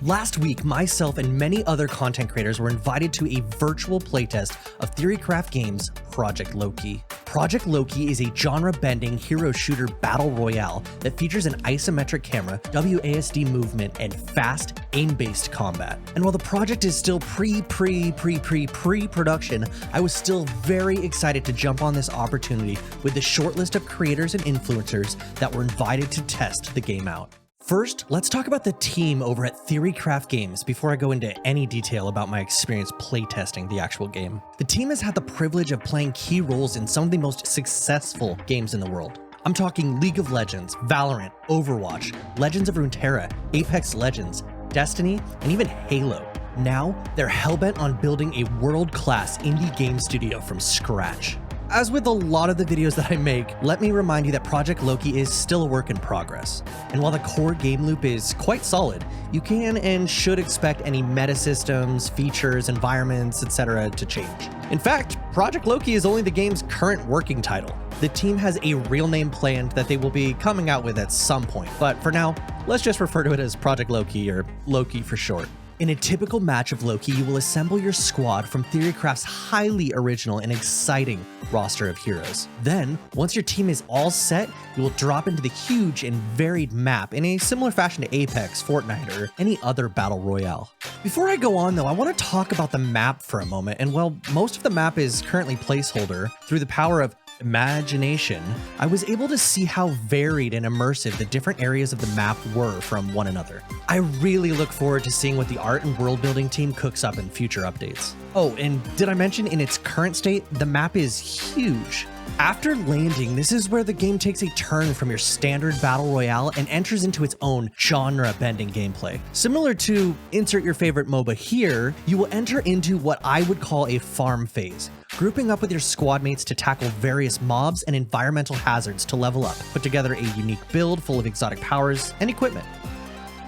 Last week, myself and many other content creators were invited to a virtual playtest of Theorycraft Games' Project Loki. Project Loki is a genre-bending hero shooter battle royale that features an isometric camera, WASD movement, and fast, aim-based combat. And while the project is still pre-production, I was still very excited to jump on this opportunity with the short list of creators and influencers that were invited to test the game out. First, let's talk about the team over at Theorycraft Games before I go into any detail about my experience playtesting the actual game. The team has had the privilege of playing key roles in some of the most successful games in the world. I'm talking League of Legends, Valorant, Overwatch, Legends of Runeterra, Apex Legends, Destiny, and even Halo. Now, they're hellbent on building a world-class indie game studio from scratch. As with a lot of the videos that I make, let me remind you that Project Loki is still a work in progress. And while the core game loop is quite solid, you can and should expect any meta systems, features, environments, etc. to change. In fact, Project Loki is only the game's current working title. The team has a real name planned that they will be coming out with at some point, but for now, let's just refer to it as Project Loki, or Loki for short. In a typical match of Loki, you will assemble your squad from Theorycraft's highly original and exciting roster of heroes. Then, once your team is all set, you will drop into the huge and varied map in a similar fashion to Apex, Fortnite, or any other battle royale. Before I go on though, I want to talk about the map for a moment, and while most of the map is currently placeholder, through the power of imagination, I was able to see how varied and immersive the different areas of the map were from one another. I really look forward to seeing what the art and world building team cooks up in future updates. Oh, and did I mention in its current state, the map is huge. After landing, this is where the game takes a turn from your standard battle royale and enters into its own genre-bending gameplay. Similar to insert your favorite MOBA here, you will enter into what I would call a farm phase, grouping up with your squad mates to tackle various mobs and environmental hazards to level up, put together a unique build full of exotic powers and equipment.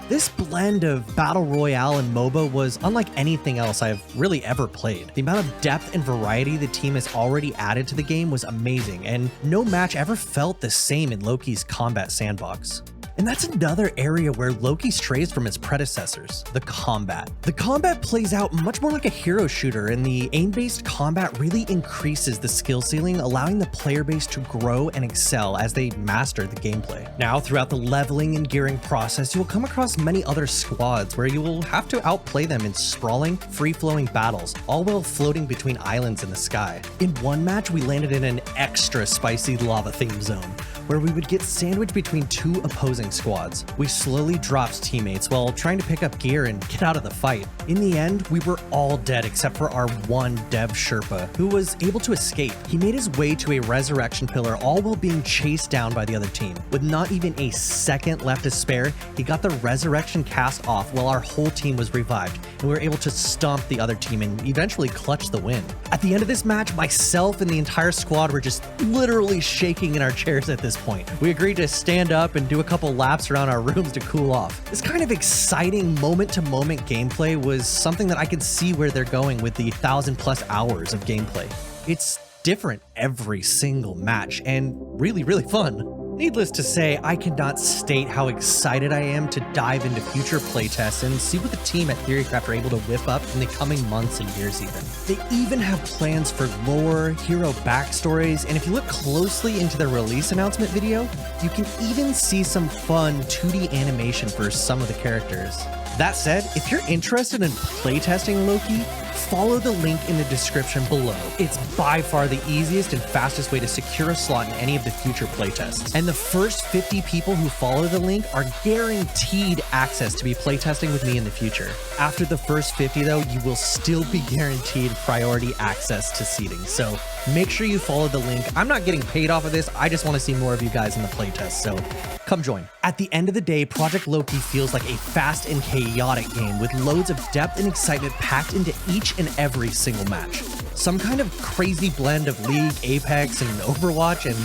This blend of battle royale and MOBA was unlike anything else I've really ever played. The amount of depth and variety the team has already added to the game was amazing, and no match ever felt the same in Loki's combat sandbox. And that's another area where Loki strays from its predecessors, the combat. The combat plays out much more like a hero shooter, and the aim-based combat really increases the skill ceiling, allowing the player base to grow and excel as they master the gameplay. Now, throughout the leveling and gearing process, you will come across many other squads where you will have to outplay them in sprawling, free-flowing battles, all while floating between islands in the sky. In one match, we landed in an extra spicy lava theme zone, where we would get sandwiched between two opposing squads. We slowly dropped teammates while trying to pick up gear and get out of the fight. In the end, we were all dead except for our one dev Sherpa, who was able to escape. He made his way to a resurrection pillar, all while being chased down by the other team. With not even a second left to spare, he got the resurrection cast off while our whole team was revived, and we were able to stomp the other team and eventually clutch the win. At the end of this match, myself and the entire squad were just literally shaking in our chairs at this point. We agreed to stand up and do a couple laps around our rooms to cool off. This kind of exciting moment-to-moment gameplay was something that I could see where they're going with the 1,000+ hours of gameplay. It's different every single match and really, really fun. Needless to say, I cannot state how excited I am to dive into future playtests and see what the team at Theorycraft are able to whip up in the coming months and years even. They even have plans for lore, hero backstories, and if you look closely into their release announcement video, you can even see some fun 2D animation for some of the characters. That said, if you're interested in playtesting Loki, follow the link in the description below. It's by far the easiest and fastest way to secure a slot in any of the future playtests. And the first 50 people who follow the link are guaranteed access to be playtesting with me in the future. After the first 50 though, you will still be guaranteed priority access to seating. So make sure you follow the link. I'm not getting paid off of this. I just want to see more of you guys in the playtest. So come join. At the end of the day, Project Loki feels like a fast and chaotic game with loads of depth and excitement packed into each and every single match. Some kind of crazy blend of League, Apex, and Overwatch, and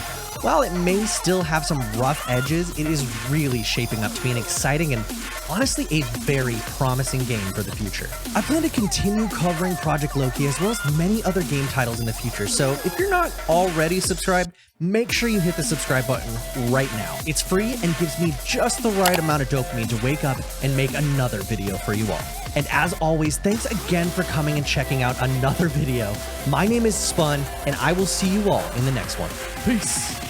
While it may still have some rough edges, it is really shaping up to be an exciting and honestly a very promising game for the future. I plan to continue covering Project Loki as well as many other game titles in the future, so if you're not already subscribed, make sure you hit the subscribe button right now. It's free and gives me just the right amount of dopamine to wake up and make another video for you all. And as always, thanks again for coming and checking out another video. My name is Spun, and I will see you all in the next one. Peace!